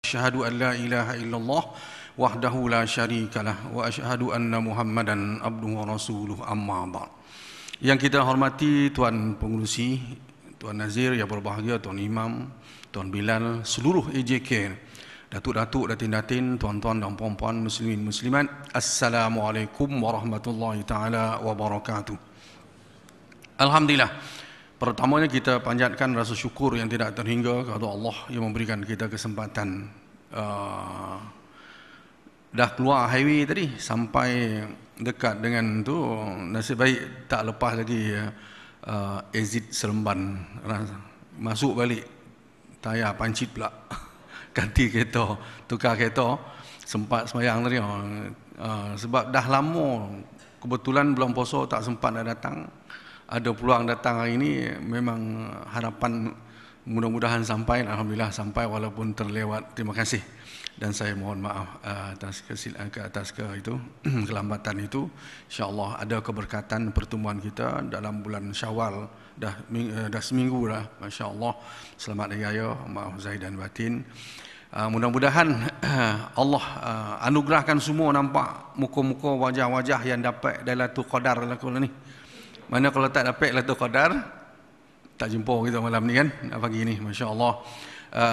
Asyhadu an la ilaha illallah wahdahu la syarikalah wa asyhadu anna Muhammadan abduhu wa rasuluh, amma ba'd. Yang kita hormati Tuan Pengurusi, Tuan Nazir yang berbahagia, Tuan Imam, Tuan Bilal, seluruh AJK, datuk-datuk, datin-datin, tuan-tuan dan puan-puan, muslimin muslimat, Assalamualaikum warahmatullahi taala wabarakatuh. Alhamdulillah. Pertamanya kita panjatkan rasa syukur yang tidak terhingga kepada Allah yang memberikan kita kesempatan dah keluar highway tadi sampai dekat dengan tu, nasib baik tak lepas lagi exit Seremban, masuk balik tayar pancit pula ganti kereta, tukar kereta, sempat semayang tadi sebab dah lama kebetulan bulan puasa tak sempat nak datang. Ada peluang datang hari ini, memang harapan mudah-mudahan sampai. Alhamdulillah sampai walaupun terlewat. Terima kasih dan saya mohon maaf atas kelambatan itu. InsyaAllah ada keberkatan pertemuan kita dalam bulan Syawal. Dah seminggu dah, masya-Allah. Selamat Hari Raya, maaf zahir dan batin. Mudah-mudahan Allah anugerahkan semua nampak muka-muka wajah-wajah yang dapat Lailatul Qadar lakukan ni. Mana kalau tak dapat Lailatul Qadar, tak jumpa kita malam ni kan, pagi ni, masya-Allah.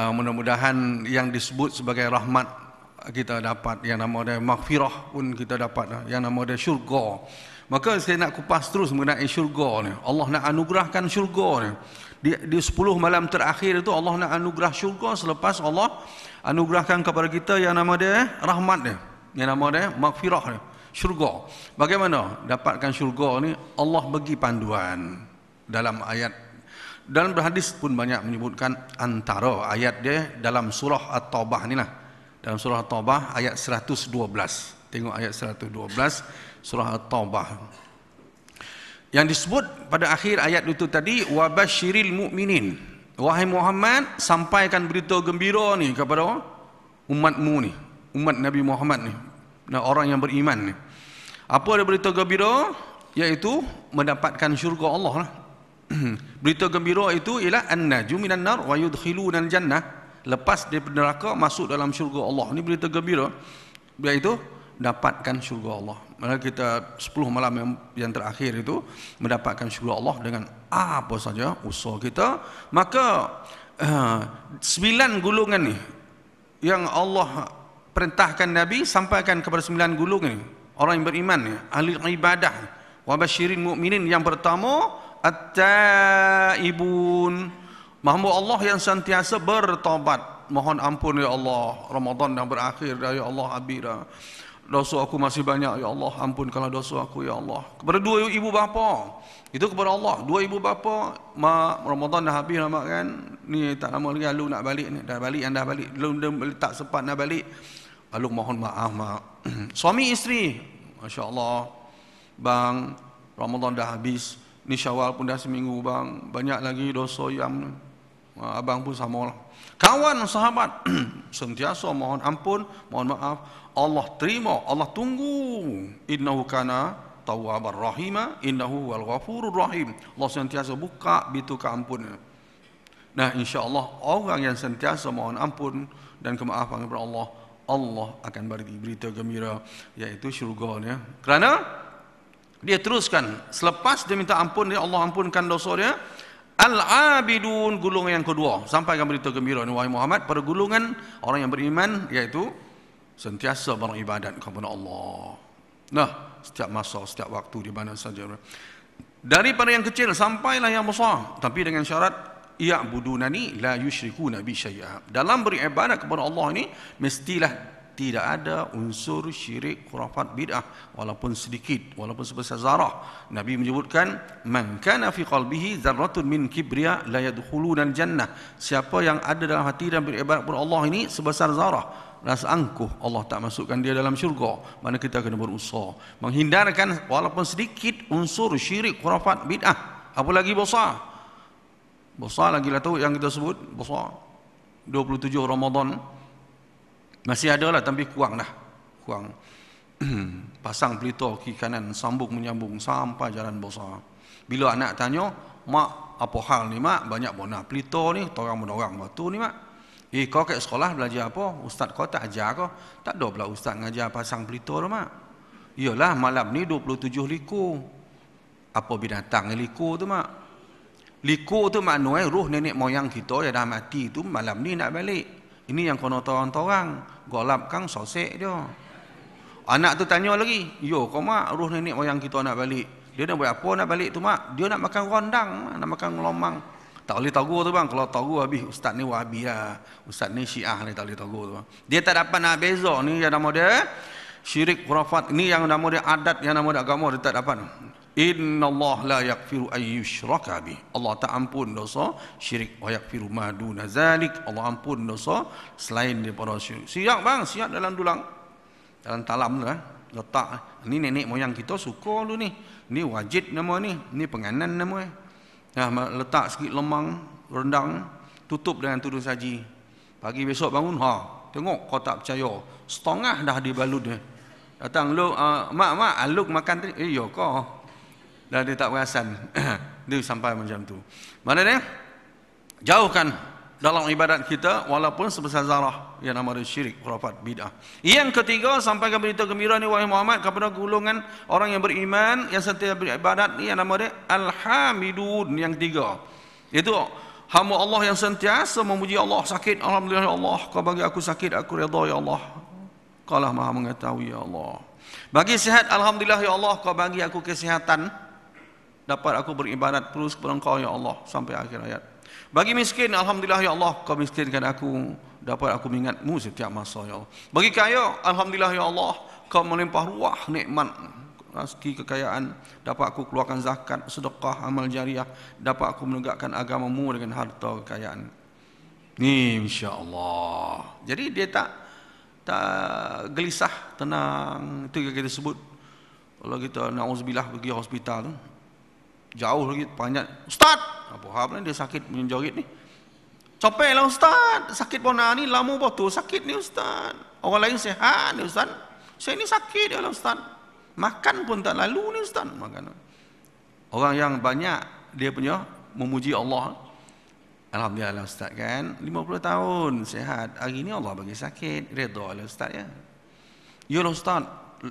Mudah-mudahan yang disebut sebagai rahmat kita dapat, yang nama dia maghfirah pun kita dapat, yang nama dia syurga. Maka saya nak kupas terus mengenai syurga ni. Allah nak anugerahkan syurga ni. Di 10 malam terakhir itu Allah nak anugerah syurga, selepas Allah anugerahkan kepada kita yang nama dia rahmat dia, yang nama dia maghfirah dia. Syurga. Bagaimana dapatkan syurga ni? Allah bagi panduan dalam ayat. Dalam hadis pun banyak menyebutkan, antara ayat dia dalam surah At-Taubah ni lah. Dalam surah At-Taubah ayat 112. Tengok ayat 112 surah At-Taubah. Yang disebut pada akhir ayat itu tadi, wabasyiril mu'minin. Wahai Muhammad, sampaikan berita gembira ni kepada umatmu ni, umat Nabi Muhammad ni, orang yang beriman ni. Apa ada berita gembira? Iaitu mendapatkan syurga Allah lah. Berita gembira itu ialah an-naju minan nar wa yudkhiluna al-jannah. Lepas daripada neraka masuk dalam syurga Allah. Ini berita gembira, iaitu dapatkan syurga Allah. Maka kita 10 malam yang terakhir itu mendapatkan syurga Allah dengan apa saja usaha kita. Maka 9 golongan ni yang Allah perintahkan Nabi sampaikan kepada 9 golongan ni, orang yang beriman ni, ahli ibadah. Wa basyirin mu'minin, yang pertama at-taibun, hamba Allah yang sentiasa bertaubat, mohon ampun ya Allah, Ramadan dah berakhir dah ya Allah, habis dah, dosa aku masih banyak ya Allah, ampunkanlah dosa aku ya Allah. Kepada dua ibu bapa, itu kepada Allah. Dua ibu bapa, mak, Ramadan dah habis lah mak kan, ni tak lama lagi Alu nak balik ni, dah balik, belum tak sempat nak balik. Lalu mohon maaf mak. Suami isteri, masya Allah, bang, Ramadan dah habis, ni Syawal pun dah seminggu bang, banyak lagi dosa yang abang pun sama lah. Kawan sahabat sentiasa mohon ampun, mohon maaf. Allah terima, Allah tunggu. Innahu kana tawwabar rahima, innahu wal ghafurur rahim. Allah sentiasa buka pintu keampunan. Nah, insya-Allah orang yang sentiasa mohon ampun dan kemaafan kepada Allah, Allah akan bagi berita gembira, iaitu syurga-Nya. Kerana dia teruskan, selepas dia minta ampun, dia Allah ampunkan dosa dia. Al-abidun, golongan yang kedua, sampaikan berita gembira ni wahai Muhammad pada golongan orang yang beriman, iaitu sentiasa beribadat kepada Allah. Nah, setiap masa, setiap waktu, di mana saja, daripada yang kecil sampailah yang besar, tapi dengan syarat ya'budunani la yusyrikuna bi syai'a. Dalam beribadat kepada Allah ini mestilah tidak ada unsur syirik, khurafat, bid'ah, walaupun sedikit, walaupun sebesar zarah. Nabi menyebutkan, man kana fi qalbihi dzarratun min kibriya la yadkhuluna al-jannah. Siapa yang ada dalam hati dan beribadat kepada Allah ini sebesar zarah, rasa angkuh, Allah tak masukkan dia dalam syurga. Mana kita kena berusaha menghindarkan walaupun sedikit unsur syirik, khurafat, bid'ah, apalagi besar. Besar lagi lah tu yang kita sebut besar. 27 Ramadan masih ada lah, tapi kurang dah, kurang. Pasang pelita kiri kanan, sambung menyambung sampai jalan besar. Bila anak tanya, mak apa hal ni mak, banyak bona pelita ni, torang menorang batu ni mak. Kau kat sekolah belajar apa? Ustaz kau tak ajar kau? Tak ada pula ustaz ngajar pasang pelita tu, mak. Iyalah, malam ni 27 likur. Apa binatang yang likur tu, mak? Likur tu maknanya roh nenek moyang kita yang dah mati tu malam ni nak balik. Ini yang kono torang-torang. Golap kang sosek dia. Anak tu tanya lagi, yo kau mak, roh nenek moyang kita nak balik. Dia nak buat apa nak balik tu, mak? Dia nak makan rondang, nak makan lomang. Tak boleh tahu tu bang, kalau tahu habis ustaz ni wahabi lah, ustaz ni syiah ni, tak boleh tahu tu bang. Dia tak dapat nak beza, ni yang nama dia syirik khurafat, ni yang nama dia adat, yang nama dia agama, dia tak dapat. Innallaha la yaghfiru ay yushraka bih. Allah tak ampun dosa syirik, wa yaghfiru ma duna zalik. Allah ampun dosa selain daripada syirik. Siap bang, siap dalam dulang. Dalam talam tu letak. Ni nenek moyang kita suka dulu ni. Ni wajib nama ni, ni penganan nama. Nah, letak sikit lemang, rendang, tutup dengan tudung saji. Pagi besok bangun, tengok kau tak percaya. Setengah dah dibalut dia. Datang lu, mak, aluk makan tadi. Ya kau. Dah dia tak perasan. Dia sampai macam tu. Mana dia? Jauhkan dalam ibadat kita walaupun sebesar zarah yang nama dia syirik, khurafat, bid'ah. Yang ketiga, sampaikan berita gembira ni wahai Muhammad kepada golongan orang yang beriman yang sentiasa beribadat ni yang nama dia al-hamidun. Yang tiga, itu hamba Allah yang sentiasa memuji Allah. Sakit, alhamdulillah ya Allah, kau bagi aku sakit, aku redha ya Allah, kau lah maha mengetahui ya Allah. Bagi sihat, alhamdulillah ya Allah, kau bagi aku kesihatan, dapat aku beribadat terus kepada Engkau ya Allah sampai akhir hayat. Bagi miskin, alhamdulillah ya Allah, kau miskinkan aku, dapat aku mengingatmu setiap masa ya Allah. Bagi kaya, alhamdulillah ya Allah, kau melimpah ruah nikmat, rezeki, kekayaan, dapat aku keluarkan zakat, sedekah, amal jariah, dapat aku menegakkan agamamu dengan harta kekayaan. Ni insya-Allah. Jadi dia tak gelisah, tenang. Itu yang kita sebut kalau kita nauzubillah pergi hospital tu, jauh lagi banyak, ustaz apa hal ni dia sakit menjorit ni, capek lah ustaz, sakit bona ni lama betul sakit ni ustaz, orang lain sehat ni ustaz, saya ni sakit ya lah ustaz, makan pun tak lalu ni ustaz. Makan orang yang banyak dia punya memuji Allah, alhamdulillah ustaz kan 50 tahun sehat, hari ni Allah bagi sakit, redha lah ustaz ya. Ya lah ustaz,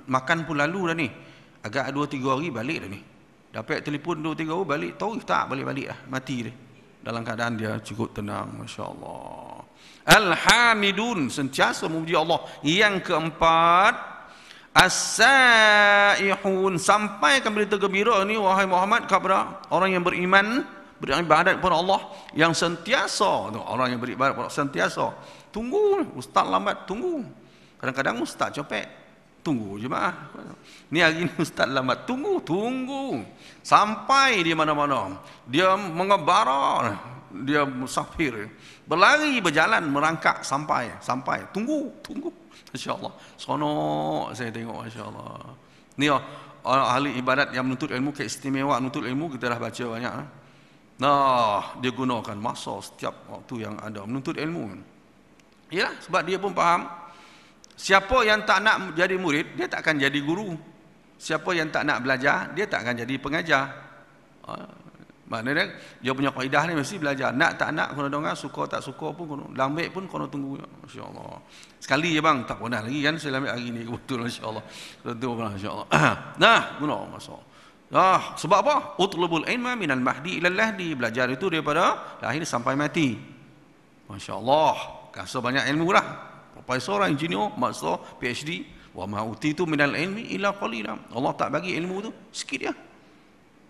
makan pun lalu dah ni, agak 2-3 hari balik dah ni. Dapat telefon 2-3 hari balik, tahu tak balik-balik lah, mati dia. Dalam keadaan dia cukup tenang, masya-Allah. Al-hamidun, sentiasa memuji Allah. Yang keempat, as-saihun, sampaikan berita gembira ni wahai Muhammad kepada orang yang beriman, beribadat kepada Allah, yang sentiasa, orang yang beribadat kepada Allah sentiasa. Tunggu, ustaz lambat, tunggu. Kadang-kadang ustaz capek, tunggu jemaah. Ni hari ni ustaz lambat, tunggu sampai di mana-mana. Dia mengebara, dia musafir, berlari, berjalan, merangkak sampai. Tunggu. Masya-Allah. Seronok saya tengok, masya-Allah. Ni ahli ibadat yang menuntut ilmu, keistimewaan menuntut ilmu, kita dah baca banyak. Nah, dia gunakan masa setiap waktu yang ada menuntut ilmu. Yalah, sebab dia pun faham, siapa yang tak nak jadi murid, dia tak akan jadi guru. Siapa yang tak nak belajar, dia tak akan jadi pengajar. Maknanya dia punya kaedah ni mesti belajar. Nak tak nak, kena dengar, suka tak suka pun, kena lambat pun kena tunggu. Masya-Allah. Sekali je bang, tak pernah lagi kan saya lambat hari ni, betul masya-Allah. Betul masya-Allah. Nah, guna masa. Sebab apa? Utlubul ilma minal mahdi ilal lahdi. Belajar itu daripada lahir sampai mati. Masya-Allah. Rasa banyak ilmu lah. Profesor, engineer, master, PhD. Wa ma utitu minal ilmi illa qalila. Allah tak bagi ilmu tu sikit ya.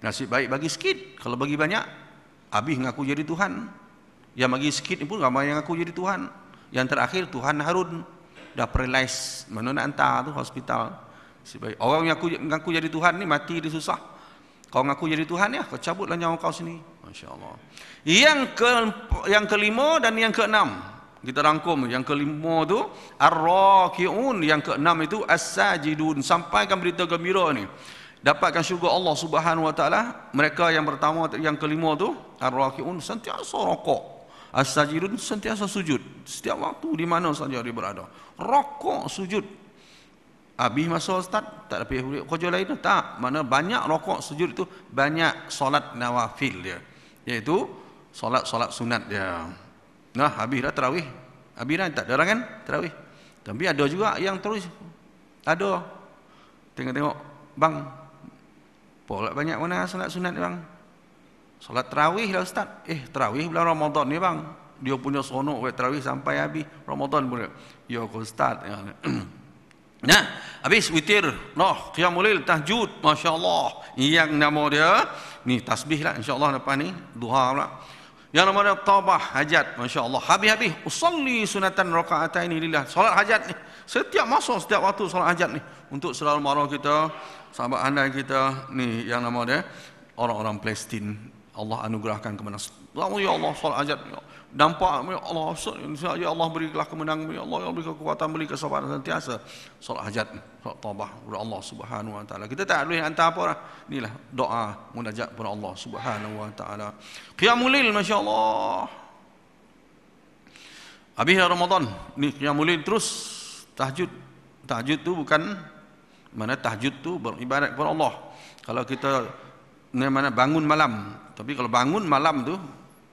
Nasib baik bagi sikit. Kalau bagi banyak, habis ngaku jadi Tuhan. Yang bagi sikit ni pun ramai yang ngaku jadi Tuhan. Yang terakhir Tuhan Harun dah paralyze, mana nak hantar tu hospital. Nasib baik. Orang yang ngaku jadi Tuhan ni mati dia susah. Kau ngaku jadi Tuhan ya, kau cabutlah nyawa kau sini. Masya-Allah. Yang kelima dan yang keenam, kita rangkum. Yang kelima tu ar-raki'un, yang keenam itu as-sajidun. Sampaikan berita gembira ni, dapatkan syurga Allah Subhanahu wa taala. Mereka yang pertama, yang kelima tu ar-raki'un, sentiasa rokok. As-sajidun, sentiasa sujud. Setiap waktu di mana saja dia berada, rokok sujud. Habis masa ustaz tak dapat kerja lain tak, mana banyak rokok sujud itu banyak solat nawafil dia, iaitu solat sunat dia. Nah, habis dah tarawih, Abira tak ada orang kan tarawih. Tapi ada juga yang terus ada tengok-tengok, bang, pola banyak mana solat sunat bang? Solat tarawih lah ustaz. Tarawih bulan Ramadan ni bang. Dia punya seronok buat tarawih sampai habis Ramadan pula. Ya ke ustaz. Nah, habis witir, qiyamul lail, tahajud, masya-Allah. Yang nama dia ni tasbih lah insya-Allah depan ni, duha pula. Yang nama dia taubah hajat, masya-Allah. Habis-habis usolli sunatan rakaataini lillah. Solat hajat ni setiap masa, setiap waktu solat hajat ni untuk saudara mara kita, sahabat handai kita ni yang nama dia orang-orang Palestin. Allah anugerahkan kemenangan. Ya Allah, solat hajat. Nampak ya Allah, ya Allah berilah kemenangan, ya Allah beri kekuatan, beri kesabaran sentiasa. Solat hajat, solat taubah kepada Allah Subhanahu wa taala. Kita tak boleh hantar apa dah. Inilah doa munajat kepada Allah Subhanahu wa taala. Qiyamul lail, masya-Allah. Habis Ramadan ni qiyamul lail terus tahajud. Tahajud tu bukan mana tahajud tu beribadat kepada Allah. Kalau kita mana bangun malam, tapi kalau bangun malam tu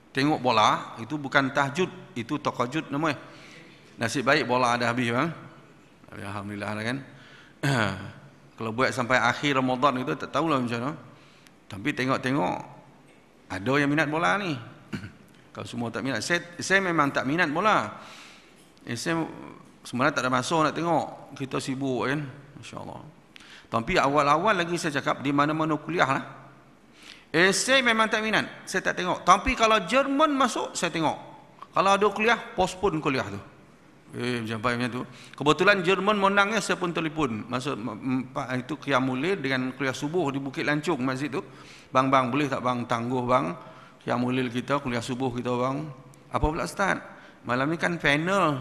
tengok bola, itu bukan tahajud, itu tahajud namanya. Nasib baik bola ada habis bang. Alhamdulillah kan. Kalau buat sampai akhir Ramadan itu tak tahulah macam mana. Tapi tengok-tengok ada yang minat bola ni. Kalau semua tak minat, saya memang tak minat bola. Saya sebenarnya tak ada masa nak tengok. Kita sibuk kan, masya-Allah. Tapi awal-awal lagi saya cakap di mana-mana kuliah lah. Saya memang tak minat, saya tak tengok. Tapi kalau Jerman masuk, saya tengok. Kalau ada kuliah, postpone kuliah tu. Sampai macam tu. Kebetulan Jerman menangnya, saya pun telefon. Masuk itu qiyamul lail dengan kuliah subuh di Bukit Lancung masjid tu. Bang, boleh tak bang tangguh bang qiyamul lail kita, kuliah subuh kita bang? Apa pula ustaz? Malam ni kan panel.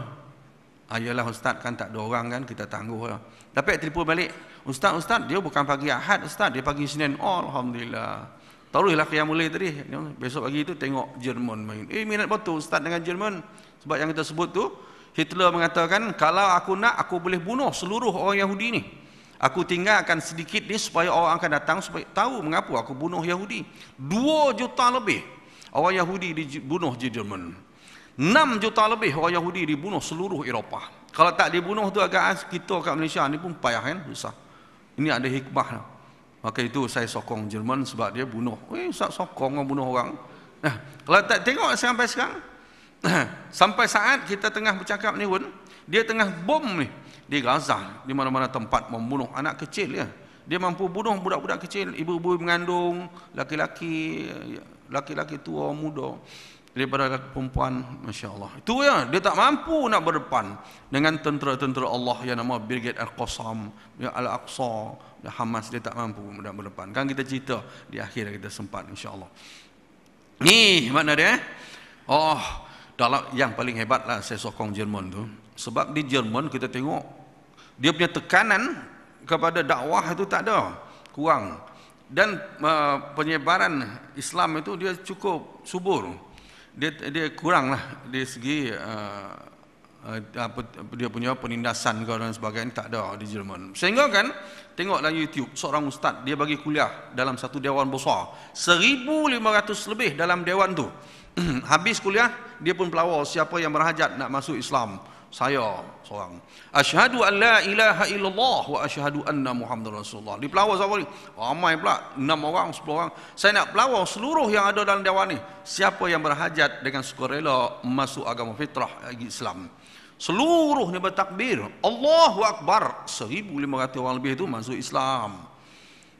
Ayolah ustaz, kan tak ada orang kan, kita tangguh lah. Dapat telefon balik. Ustaz, dia bukan pagi Ahad ustaz, dia pagi Senin. Oh, alhamdulillah. Taruhlah qiyamul lail tadi. Besok pagi itu tengok Jerman main. Minat betul ustaz dengan Jerman. Sebab yang kita sebut tu, Hitler mengatakan, kalau aku nak, aku boleh bunuh seluruh orang Yahudi ni. Aku tinggalkan sedikit ni supaya orang akan datang supaya tahu mengapa aku bunuh Yahudi. 2 juta lebih orang Yahudi dibunuh di Jerman. 6 juta lebih orang Yahudi dibunuh seluruh Eropah. Kalau tak dibunuh tu agak kita kat Malaysia ni pun payah kan, susah. Ini ada hikmah. Maka itu saya sokong Jerman sebab dia bunuh. Ustaz sokong orang bunuh orang. Nah, kalau tak tengok sampai sekarang, sampai saat kita tengah bercakap ni pun, dia tengah bom ni di Gaza, di mana-mana tempat membunuh anak kecil ya. Dia mampu bunuh budak-budak kecil, ibu-ibu mengandung, laki-laki tua, muda, daripada perempuan, masya-Allah. Itu ya, dia tak mampu nak berdepan dengan tentera-tentera Allah yang nama Brigade Al-Qassam, Al-Aqsa, Hamas, dia tak mampu nak berdepan. Kan kita cerita di akhir kita sempat insya-Allah. Ni mana dia? Oh, dalam yang paling hebatlah saya sokong Jerman tu. Sebab di Jerman kita tengok dia punya tekanan kepada dakwah itu tak ada, kurang. Dan penyebaran Islam itu dia cukup subur. Dia kurang lah dari segi dia punya penindasan dan sebagainya tak ada di Jerman. Sehingga kan tengok dalam YouTube seorang ustaz dia bagi kuliah dalam satu dewan besar 1,500 lebih dalam dewan tu. Habis kuliah dia pun pelawar siapa yang berhajat nak masuk Islam. Saya seorang. Asyhadu an la ilaha illallah wa asyhadu anna Muhammadar Rasulullah. Di pelawar siapa ni? Ramai pula 6 orang, 10 orang. Saya nak pelawar seluruh yang ada dalam dewan ni. Siapa yang berhajat dengan sukarela masuk agama fitrah Islam. Seluruhnya bertakbir Allahu Akbar. 1,500 orang lebih itu masuk Islam.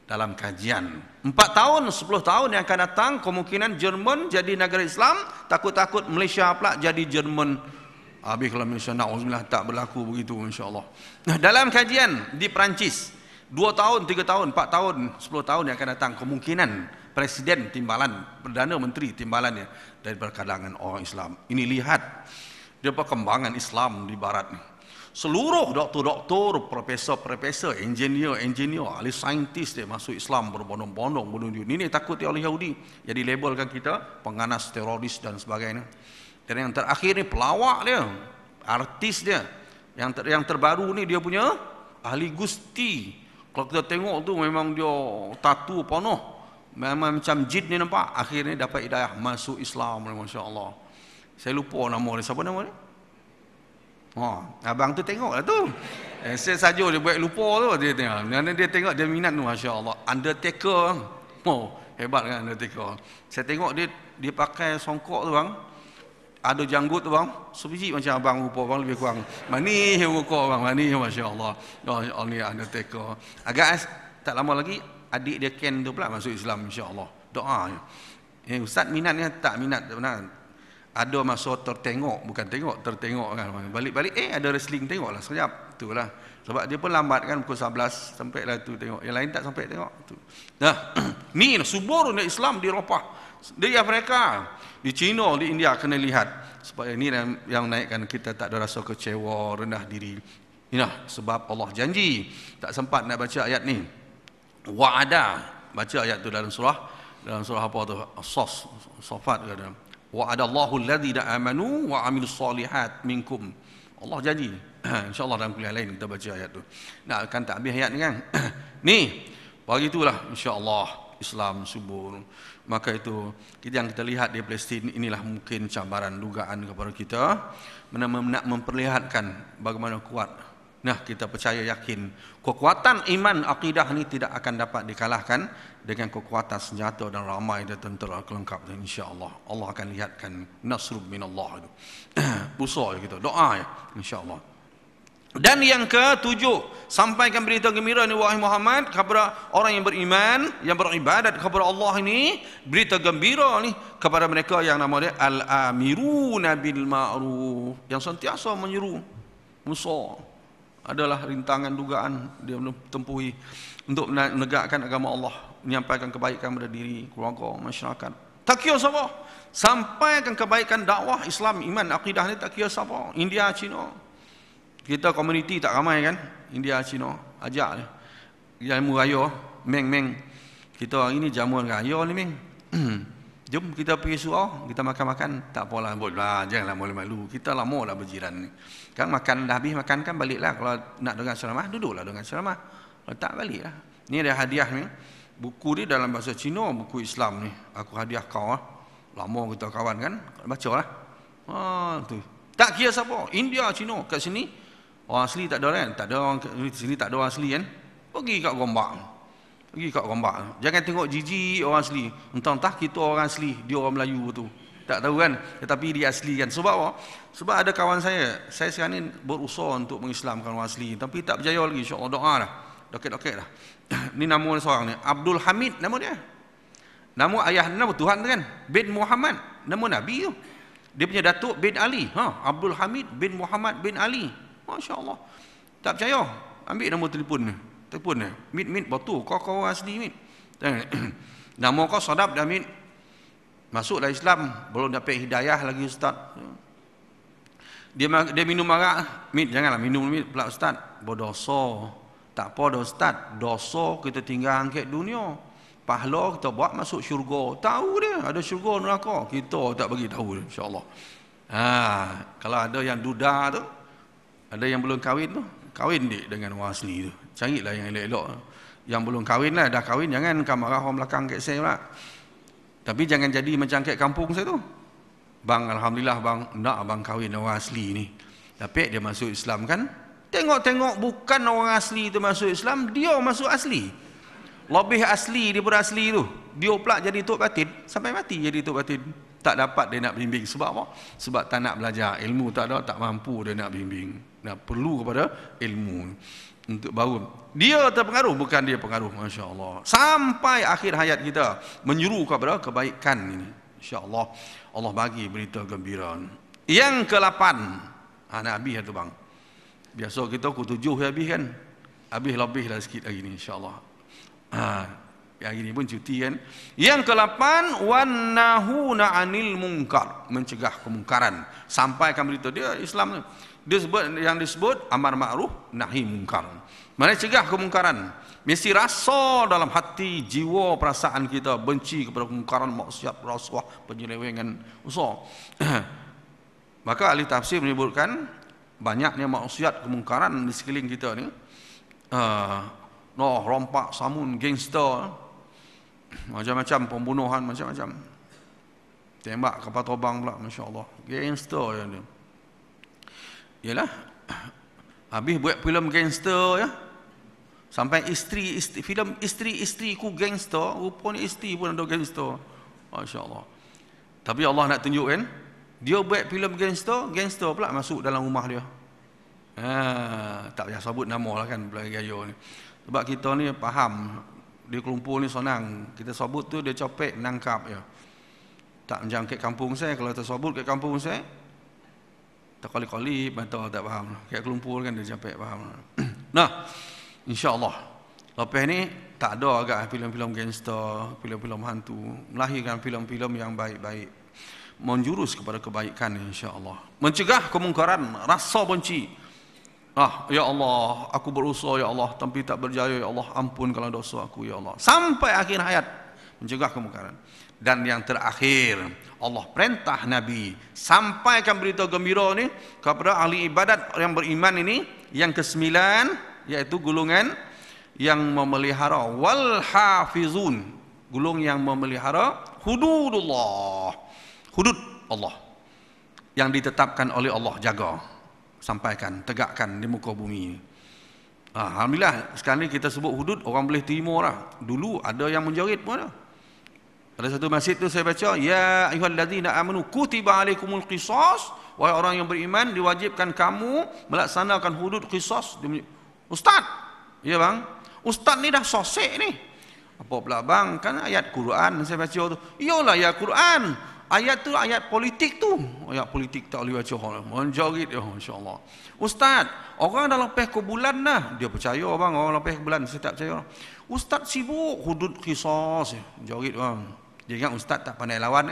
Dalam kajian 4 tahun, 10 tahun yang akan datang, kemungkinan Jerman jadi negara Islam. Takut-takut Malaysia pula jadi Jerman. Habis kalau Malaysia na'udzubillah tak berlaku begitu insya-Allah. Nah, dalam kajian di Perancis 2 tahun, 3 tahun, 4 tahun, 10 tahun yang akan datang, kemungkinan Presiden timbalan, Perdana Menteri timbalannya dari kalangan orang Islam. Ini lihat dia perkembangan Islam di barat ni. Seluruh doktor-doktor, profesor-profesor, engineer, ahli saintis dia masuk Islam berbondong-bondong menuju. Ini takut oleh Yahudi. Jadi labelkan kita pengganas teroris dan sebagainya. Dan yang terakhir ni pelawak dia, artis dia. Yang terbaru ni dia punya ahli gusti. Kalau kita tengok tu memang dia tatu penuh. Memang macam jin ni nampak. Akhirnya dapat hidayah masuk Islam, masya-Allah. Saya lupa nama dia. Siapa nama dia? Abang tu tengoklah tu. Saya saja dia buat lupa tu dia tengok. Mana dia tengok dia minat tu, masya-Allah. Undertaker. Hebat kan Undertaker. Saya tengok dia pakai songkok tu bang. Ada janggut tu bang. Sebiji macam abang rupa bang lebih kurang. Manis rupa bang, manis masya-Allah. Oh ni Undertaker. Agak tak lama lagi adik dia Ken tu pula masuk Islam insya-Allah. Doa. Ustaz minat ni tak minat benar. Ada masa tertengok, bukan tengok, tertengok kan. Balik-balik ada wrestling, tengoklah sekejap. Itulah. Sebab dia pun lambat kan pukul 11 sampai lah tu tengok. Yang lain tak sampai tengok tu. Nah, ni subur ni Islam di Eropah, di Afrika, di China, di India kena lihat. Supaya ini yang naikkan kita tak ada rasa kecewa, rendah diri. Inilah sebab Allah janji. Tak sempat nak baca ayat ni. Wa'ada, baca ayat tu dalam surah apa tu? As-Saffat ke dalam. Wa'adallahu alladhina amanu wa 'amilus solihat minkum. Allah janji. InsyaAllah dalam kuliah lain kita baca ayat tu. Nak kan tak habis ayat ni kan. Ni, begitulah insyaAllah Islam subur. Maka itu yang kita lihat di Palestin inilah mungkin cabaran dugaan kepada kita. Nak memperlihatkan bagaimana kuat. Nah, kita percaya yakin kekuatan iman akidah ni tidak akan dapat dikalahkan dengan kekuatan senjata dan ramai dan tentera kelengkap, insya-Allah. Allah akan lihatkan nasrul minallah itu. Usah kita doa ya insya-Allah. Dan yang ketujuh, sampaikan berita gembira ni wahai Muhammad kepada orang yang beriman, yang beribadat kepada Allah ini, berita gembira ni kepada mereka yang nama dia al-amiruna bil ma'ruf, yang sentiasa menyeru Musa. Adalah rintangan dugaan dia tempuhi untuk menegakkan agama Allah, menyampaikan kebaikan pada diri, keluarga, masyarakat. Tak kira siapa. Sampaikan kebaikan dakwah Islam, iman, akidah ni tak kira siapa. India, Cina. Kita komuniti tak ramai kan? India, Cina. Ajak ni. Jamu raya, meng. Kita ini jamuan raya ni meng. Jom kita pergi surau, kita makan-makan. Tak apalah, bolehlah, janganlah malu-malu. Kita lama dah berjiran ni. Kan makan dah habis makan kan baliklah. Kalau nak dengar ceramah, duduklah dengar ceramah. Kalau tak baliklah. Ni ada hadiah ni. Buku ni dalam bahasa Cina, buku Islam ni. Aku hadiah kau lah. Lama kita kawan kan. Bacalah. Tu. Tak kira siapa. India, Cina. Kat sini, orang asli tak ada kan. Tak ada orang sini tak ada orang asli kan. Pergi kat Gombak. Jangan tengok jijik orang asli. Entah-entah kita orang asli, dia orang Melayu tu. Tak tahu kan, tetapi dia asli kan. Sebab apa? Sebab ada kawan saya sekarang ni berusaha untuk mengislamkan orang asli, tapi tak berjaya lagi. InsyaAllah doa dah. Dokek-dokek dah. Ni nama seorang ni, Abdul Hamid nama dia. Nama ayah nama Tuhan tu kan, bin Muhammad, nama Nabi tu. Dia punya datuk bin Ali. Abdul Hamid bin Muhammad bin Ali. Masya-Allah. Tak percaya? Ambil nombor telefon ni. Telefon dia. Mit betul kau orang asli mit. Nama kau Sadap dah mit. Masuklah Islam, belum dapat hidayah lagi ustaz. Dia minum arak, mit janganlah minum mit pula ustaz. Berdosa. Tak apa dah ustaz, dosa kita tinggal angkat dunia. Pahala kita buat masuk syurga. Tahu dia ada syurga neraka. Kita tak bagi tahu insya-Allah. Kalau ada yang duda tu, ada yang belum kahwin tu, kahwin dik dengan orang asli tu. Carilah yang elok-elok. Yang belum kahwin lah, dah kahwin jangan kau marah orang belakang kat saya pula. Tapi jangan jadi macam kat kampung saya tu. Bang, alhamdulillah bang, nak abang kahwin orang asli ni. Tapi dia masuk Islam kan? Tengok-tengok bukan orang asli tu masuk Islam, dia masuk asli. Lebih asli daripada asli tu. Dia pula jadi tok batin, sampai mati jadi tok batin. Tak dapat dia nak bimbing. Sebab apa? Sebab tak nak belajar. Ilmu tak ada, tak mampu dia nak bimbing. Nak perlu kepada ilmu untuk baru. Dia terpengaruh, bukan dia pengaruh. Masya Allah. Sampai akhir hayat kita menyeru kepada kebaikan ini. Insya Allah. Allah bagi berita gembira. Yang ke-8. Nak habis tu bang. Biasa kita pukul 7 habis kan. Habis lebih lah sikit lagi ni insya-Allah. Hari ni pun cuti kan. Yang ke-8, wan nahuna 'anil munkar, mencegah kemungkaran. Sampaikan berita dia Islam ni. Dia sebut yang disebut amar ma'ruf nahi munkar. Mana cegah kemungkaran. Mesti rasa dalam hati, jiwa, perasaan kita benci kepada kemungkaran, maksiat, rasuah, penyelewengan, usaha. Maka ahli tafsir menyebutkan banyaknya maksiat kemungkaran di sekeliling kita ni. Rompak, samun, gangster, macam-macam pembunuhan, macam-macam. Tembak kapal terbang pula, masya-Allah. Gangster yang dia. Yalah, habis buat filem gangster ya. Sampai filem isteri-isteriku gangster, rupanya isteri pun ada gangster. Masya-Allah. Tapi Allah nak tunjukkan, dia buat filem gangster pula masuk dalam rumah dia. Tak payah sebut nama lah kan belakang gaya ni. Sebab kita ni faham, dia kelumpur ni senang. Kita sebut tu dia copek, nangkap je. Tak macam kat kampung saya, kalau tersebut kat kampung saya, tak kali-kali mata tak faham. Kat kelumpur kan dia copek faham. Nah, insya-Allah. Lepas ni tak ada agak filem-filem gangster, filem-filem hantu, melahirkan filem-filem yang baik-baik, menjurus kepada kebaikan insya-Allah. Mencegah kemungkaran, rasa benci. Ya Allah, aku berusaha ya Allah, tapi tak berjaya ya Allah, ampunkanlah dosa aku ya Allah. Sampai akhir hayat mencegah kemungkaran. Dan yang terakhir, Allah perintah Nabi sampaikan berita gembira ni kepada ahli ibadat yang beriman ini, yang ke-9 yaitu golongan yang memelihara wal hafizun, golongan yang memelihara hududullah, hudud Allah yang ditetapkan oleh Allah, jaga, sampaikan, tegakkan di muka bumi. Alhamdulillah sekarang ni kita sebut hudud, orang boleh terima lah. Dulu ada yang menjerit pun ada. Ada satu masjid tu saya baca, ya ayyuhallazina amanu kutiba alaikumul qisas, wahai orang yang beriman diwajibkan kamu melaksanakan hudud qisas. Ustaz, ya bang, ustaz ni dah sosek ni. Apa pula bang, kan ayat Quran saya baca tu. Iyalah ya Quran, ayat tu ayat politik tu. Ayat politik tak boleh baca. Menjerit ya, insya-Allah. Ustaz, orang dah lepas ke bulan dah. Dia percaya bang, orang lepas ke bulan, saya tak percaya. Ustaz sibuk hudud qisas. Jerit bang. Dia ingat ustaz tak pandai lawan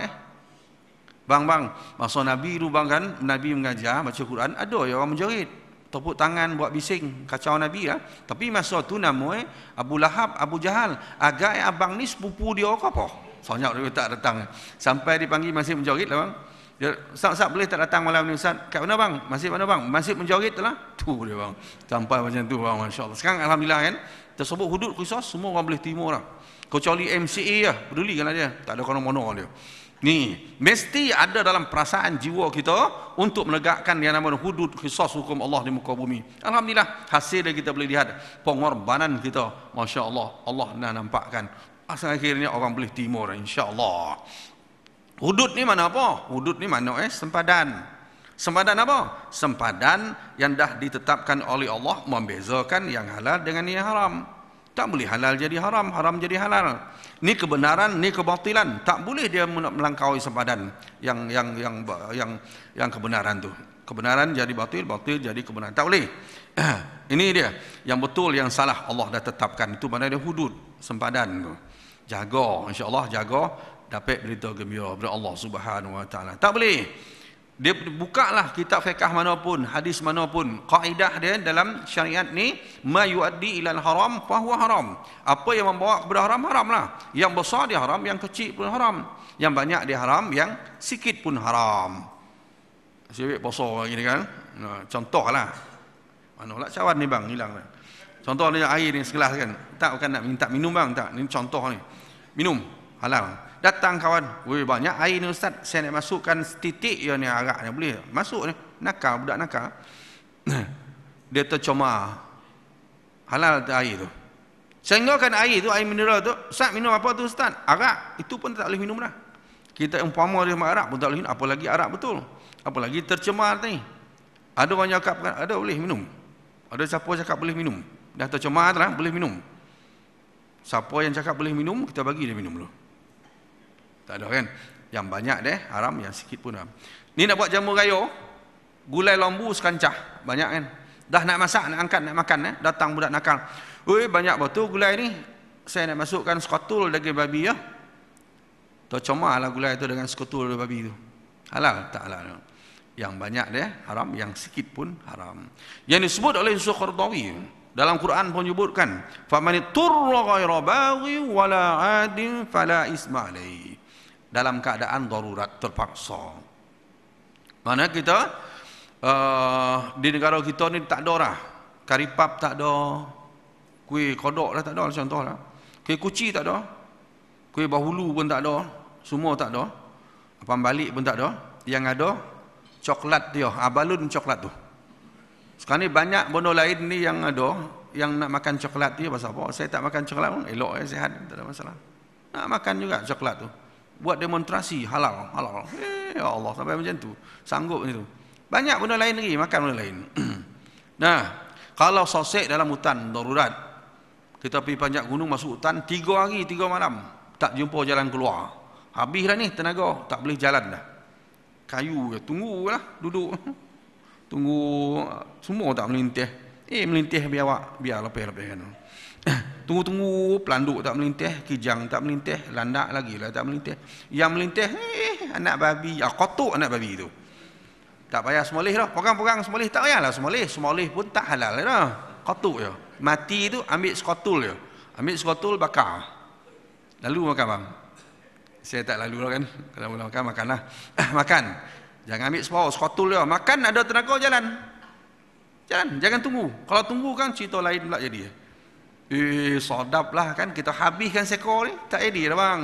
Bang, masa Nabi tu bang kan, Nabi mengajar baca Quran, ada ya orang menjerit, tepuk tangan buat bising, kacau Nabi lah. Tapi masa tu nama Abu Lahab, Abu Jahal, agak abang ni sepupu dia ke apa? Soalnya dia tak datang. Sampai dipanggil masih menjerit lah bang. Dia, Ustaz boleh tak datang malam ni Ustaz? Kat mana bang? Masjid mana bang? Masjid menjerit lah. Tu dia bang. Sampai macam tu bang, masya-Allah. Sekarang alhamdulillah kan, tersebut hudud qisas semua orang boleh terima lah. Kecuali MCA lah, pedulikanlah dia. Tak ada kono-mono dia. Ni, mesti ada dalam perasaan jiwa kita untuk menegakkan yang namanya hudud qisas hukum Allah di muka bumi. Alhamdulillah, hasil dia kita boleh lihat pengorbanan kita. Masya-Allah, Allah nak nampakkan. Asal akhirnya orang boleh timur insya-Allah. Hudud ni mana apa? Hudud ni mana sempadan. Sempadan apa? Sempadan yang dah ditetapkan oleh Allah, membezakan yang halal dengan yang haram. Tak boleh halal jadi haram, haram jadi halal. Ni kebenaran, ni kebatilan. Tak boleh dia melangkaui sempadan yang kebenaran tu. Kebenaran jadi batil, batil jadi kebenaran. Tak boleh. Ini dia yang betul, yang salah Allah dah tetapkan. Itu mana dia hudud, sempadan tu. Jaga, insya-Allah jaga, dapat berita gembira dari Allah Subhanahu wa taala. Tak boleh. Dia bukalah kitab fiqh manapun, hadis manapun, kaedah dia dalam syariat ni, ma yuaddi ilal haram fa huwa haram. Apa yang membawa kepada haram, haramlah. Yang besar dia haram, yang kecil pun haram. Yang banyak dia haram, yang sikit pun haram. Sebab poso gini kan. Contohlah. Manalah cawan ni bang, hilang dah. Contoh ni air ni segelas kan. Tak bukan nak minta minum bang, tak. Ni contoh ni. Minum halal. Datang kawan, weh banyak air ni ustaz, saya nak masukkan setitik je ni arak ni, boleh masuk ni, nakal, budak nakal. Dia tercemar, halal tu air tu. Sehingga kan air tu, air mineral tu, ustaz minum apa tu ustaz? Arak, itu pun tak boleh minum dah. Kita umpama dia arak pun tak boleh minum, apalagi arak betul, apalagi tercemar ni. Ada orang cakap, ada boleh minum, ada siapa cakap boleh minum, dah tercemar lah, boleh minum. Siapa yang cakap boleh minum, kita bagi dia minum dulu. Tak ada kan? Yang banyak deh haram, yang sikit pun haram. Ni nak buat jamu raya, gulai lembu sekancah, banyak kan? Dah nak masak, nak angkat, nak makan datang budak nakal. Oi, banyak betul gulai ni. Saya nak masukkan sekutul daging babi ya. Tercemarlah gulai tu dengan sekutul daging babi tu. Halal tak halal? Yang banyak deh haram, yang sikit pun haram. Yang disebut oleh Syekh Qardawi dalam Quran pun menyebutkan, "Faman turra ghaira baghi wala 'adin fala isma alaihi." Dalam keadaan darurat, terpaksa. Mana kita di negara kita ni tak ada lah, karipap tak ada, kuih kodok lah tak ada, contoh lah, kuih kuci tak ada, kuih bahulu pun tak ada, semua tak ada, apam balik pun tak ada. Yang ada coklat dia, balun coklat tu, Sekarang ni banyak benda lain ni yang ada, yang nak makan coklat dia pasal apa? Saya tak makan coklat pun, elok sihat, tak ada masalah. Nak makan juga coklat tu. Buat demonstrasi halal, halal. Ya Allah, sampai macam tu. Sanggup macam tu. Banyak benda lain lagi, makan benda lain. Nah, kalau sosek dalam hutan darurat, kita pergi panjat gunung masuk hutan 3 hari 3 malam, tak jumpa jalan keluar. Habis dah ni tenaga, tak boleh jalan dah. Kayu je, tunggulah, duduk. Tunggu semua tak melintih. Melintih biar lepeh kan. Tunggu pelanduk tak melintih, kijang tak melintih, landak lagi lah tak melintih. Yang melintih anak babi, kotok anak babi tu. Tak payah semoleh dah, pegang-pegang semoleh tak payahlah semoleh pun tak halal dah. Kotok je. Mati tu ambil skotul je. Ambil skotul bakar. Lalu makan bang. Saya tak lalu lah kan. Kalau makan makanlah. Makan. Jangan ambil separuh, skotul dia. Makan ada tenaga jalan. Jalan, jangan tunggu. Kalau tunggu kan cerita lain pula jadi. Sedap lah kan. Kita habiskan sekor ni. Tak jadi dah bang.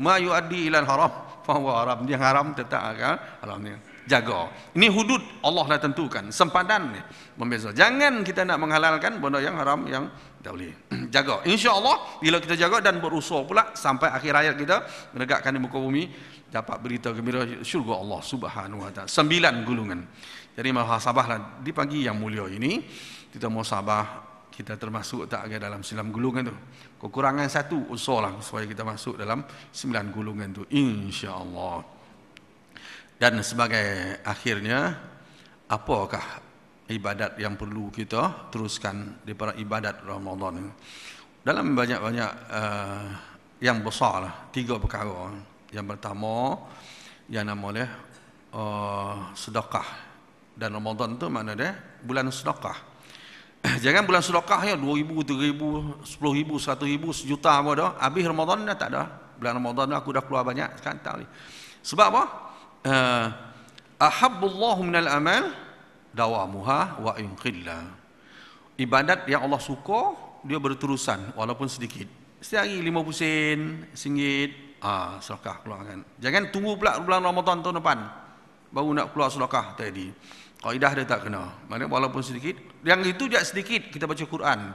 Ma yu'addi ilal haram. Fahuwa haram. Yang haram tetap kan. Haram ni. Jaga. Ini hudud Allah dah tentukan. Sempadan ni. Membeza. Jangan kita nak menghalalkan benda yang haram yang tak boleh. Jaga. InsyaAllah bila kita jaga dan berusaha pula sampai akhir hayat kita menegakkan di muka bumi, dapat berita gembira syurga Allah Subhanahu wa taala. 9 gulungan. Jadi muhasabahlah di pagi yang mulia ini, kita muhasabah kita termasuk tak ke dalam 9 gulungan tu. Kekurangan satu usahalah supaya kita masuk dalam 9 gulungan tu insya-Allah. Dan sebagai akhirnya, apakah ibadat yang perlu kita teruskan daripada ibadat Ramadan ini? Dalam banyak-banyak yang besar lah, 3 perkara. Yang pertama, yang namanya sedekah. Dan Ramadan tu mana dia? Bulan sedekah. Jangan bulan sedekah ya 2,000, 3,000, 10,000, 100,000, sejuta apa dah. Habis Ramadan dah tak ada. Bulan Ramadan aku dah keluar banyak sekarang tak boleh. Sebab apa? Ahabbullahu minal amal dawamuha wa in qilla. Ibadat yang Allah suka dia berterusan walaupun sedikit. Setiap hari 50 sen, RM1, sedekah keluarkan. Jangan tunggu pula bulan Ramadan tahun depan baru nak keluar sedekah tadi. Kaedah dia tak kena. Maknanya walaupun sedikit, yang itu dia sedikit kita baca Quran.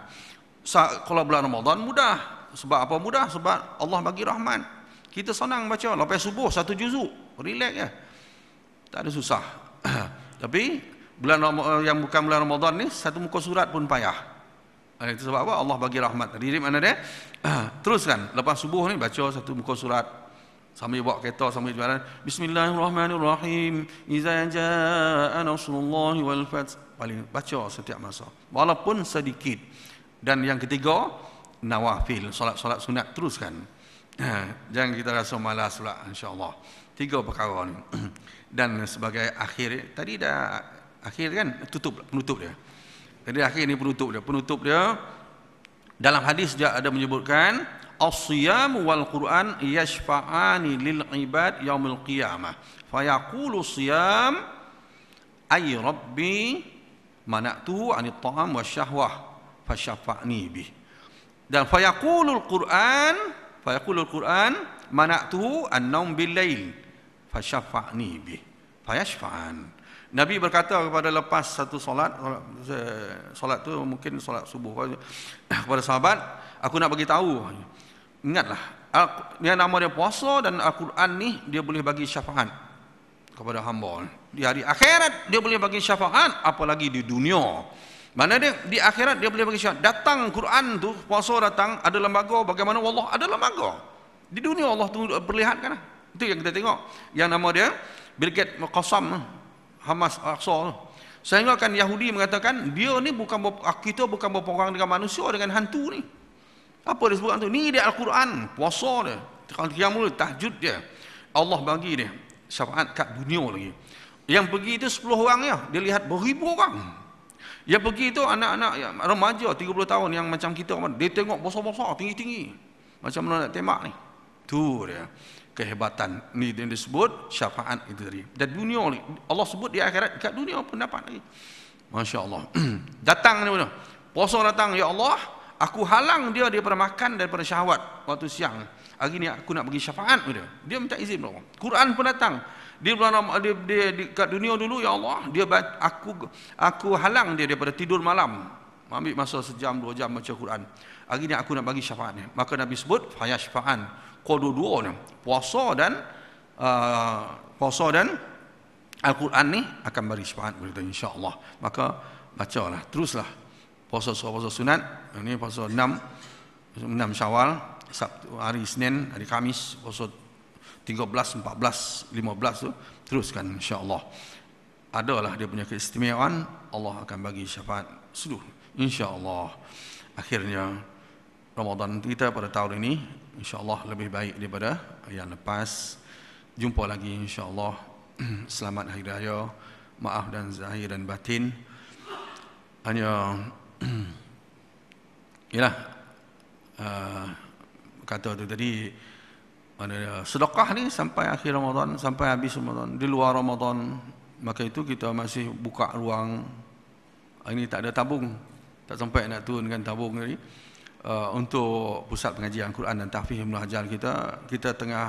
Kalau bulan Ramadan mudah. Sebab apa mudah? Sebab Allah bagi rahmat. Kita senang baca lepas subuh 1 juzuk. Relax je. Tak ada susah. Tapi bulan yang bukan bulan Ramadan ni 1 muka surat pun payah. Itu sebab apa? Allah bagi rahmat. Jadi mana dia? Teruskan. Lepas subuh ni baca 1 muka surat. Sambil bawa kereta, sambil jalan. Bismillahirrahmanirrahim. Iza jaa nasrullahi wal fath. Paling baca setiap masa. Walaupun sedikit. Dan yang ketiga, nawafil. Solat-solat sunat teruskan. Jangan kita rasa malas pula, insya-Allah. 3 perkara ni. Dan sebagai akhir, tadi dah akhir kan, penutup dia. Jadi akhir ni penutup dia dalam hadis dia ada menyebutkan as-siyam wal Quran yashfa'ani lil ibad yaumil qiyamah fa yaqulu siyam ay rabbi mana'tu 'anit ta'am wasyahwah fasyafa'ni bih. Dan fa yaqulul Quran mana'tu an-naum bil lail fasyafa'ni bih fayashfa'an. Nabi berkata kepada lepas satu solat tu mungkin solat subuh kepada sahabat, aku nak bagi tahu, ingatlah dia nama dia puasa dan Al-Quran ni dia boleh bagi syafaat kepada hamba. Di hari akhirat dia boleh bagi syafaat, apalagi di dunia. Mana dia di akhirat dia boleh bagi syafaat. Datang Quran tu, puasa datang, ada lembaga, bagaimana Allah ada lembaga. Di dunia Allah tu perlihatkan. Itu yang kita tengok. Yang nama dia Birgit Qasam, Hamas Aqsa. Sehingga kan Yahudi mengatakan dia ni kita bukan berperang dengan manusia, dengan hantu ni. Apa dia sebut hantu? Ni dia Al-Quran, puasa dia, qiyamul tahajud dia. Allah bagi dia syafaat kat dunia lagi. Yang pergi itu 10 orang ya, dia lihat beribu orang. Yang pergi itu anak-anak remaja 30 tahun yang macam kita, dia tengok besar-besar, tinggi-tinggi. Macam mana nak tembak ni. Tu dia kehebatan ni yang disebut syafaat itu tadi. Dan dunia ni Allah sebut di akhirat, kat dunia pun dapat lagi. Masya-Allah. Datang ni puasa datang, ya Allah, aku halang dia daripada makan daripada syahwat waktu siang. Hari ni aku nak bagi syafaat pada dia minta izin pada Allah. Quran pun datang. Dia kat dunia dulu, ya Allah, aku halang dia daripada tidur malam. Ambil masa sejam 2 jam baca Quran. Hari ni aku nak bagi syafaat ni. Maka Nabi sebut fayashfa'an. Kedua-dua ni, puasa dan Al-Quran ni akan beri syafaat kepada kita, insya-Allah. Maka bacalah, teruslah puasa sunat. Ini puasa 6 Syawal, Sabtu, hari Isnin, hari Khamis, puasa 13, 14, 15 tu teruskan, insya-Allah. Adalah dia punya keistimewaan, Allah akan bagi syafaat seluruh, insya-Allah. Akhirnya Ramadan kita pada tahun ini insya-Allah lebih baik daripada yang lepas. Jumpa lagi, insya-Allah. Selamat Hari Raya, maaf dan zahir dan batin. Hanya ialah kata tu tadi, sedekah ni sampai akhir Ramadan, sampai habis Ramadan. Di luar Ramadan, maka itu kita masih buka ruang. Ini tak ada tabung, tak sampai nak turunkan tabung tadi. Untuk pusat pengajian Quran dan tahfiz Ibnu Hajar kita tengah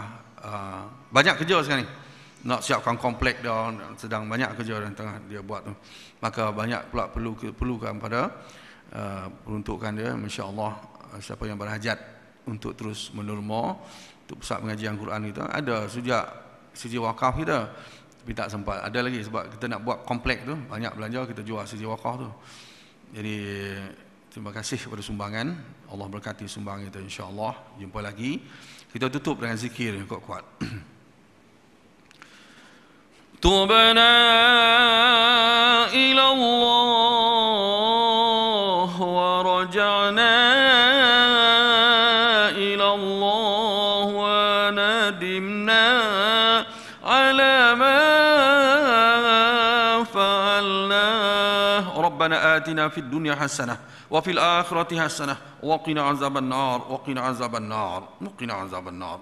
banyak kerja sekarang ni. Nak siapkan komplek dia, sedang banyak kerja yang tengah dia buat tu. Maka banyak pula perlukan pada peruntukan dia, insya-Allah. Siapa yang berhajat untuk terus menerima untuk pusat pengajian Quran kita, ada sijil wakaf kita, tapi tak sempat. Ada lagi sebab kita nak buat komplek tu, banyak belanja, kita jual sijil wakaf tu. Jadi terima kasih kepada sumbangan. Allah berkati sumbangan kita, insya-Allah. Jumpa lagi. Kita tutup dengan zikir yang kuat-kuat. Tubna ila Allah wa raja'na ila Allah wa nadimna ala ma fa'alna. Rabbana atina fid dunya hasanah wa fil akhirati hasanah wa qina azaban nar wa qina azaban nar wa qina azaban nar.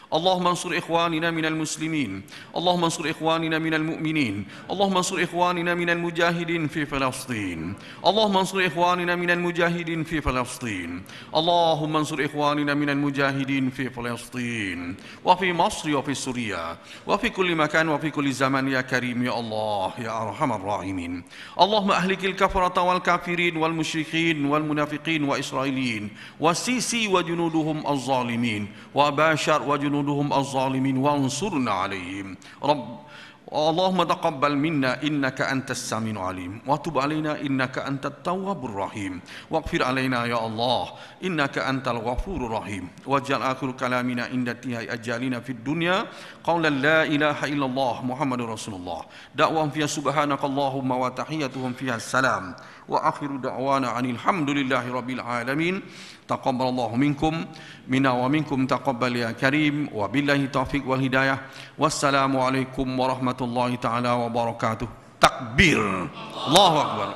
اللهم انصر إخواننا من المسلمين، اللهم انصر إخواننا من المؤمنين، اللهم انصر إخواننا من المجاهدين في فلسطين، اللهم انصر إخواننا من المجاهدين في فلسطين، اللهم انصر إخواننا من المجاهدين في فلسطين وفي مصر وفي سوريا وفي كل مكان وفي كل زمان يا كريم يا الله يا أرحم الراحمين. اللهم أهلك الكفرة والكافرين والمشركين والمنافقين وإسرائيليين والسيسي وجنودهم الظالمين وباشر وجنودهم الظالمين وانصرنا عليهم. اللهم تقبل منا إنك أنت السميع العليم وتب علينا إنك أنت التواب الرحيم واغفر علينا يا الله إنك أنت الغفور الرحيم. واجعل آخر كلامنا عند انتهاء أجالنا في الدنيا قولا لا إله إلا الله محمد رسول الله. دعواهم فيها سبحانك اللهم وتحيتهم فيها السلام وآخر دعوانا عن الحمد لله رب العالمين. تقبل الله منكم منا ومنكم تقبل يا كريم وبالله التوفيق والهداية والسلام عليكم ورحمة الله تعالى وبركاته. تكبير الله أكبر.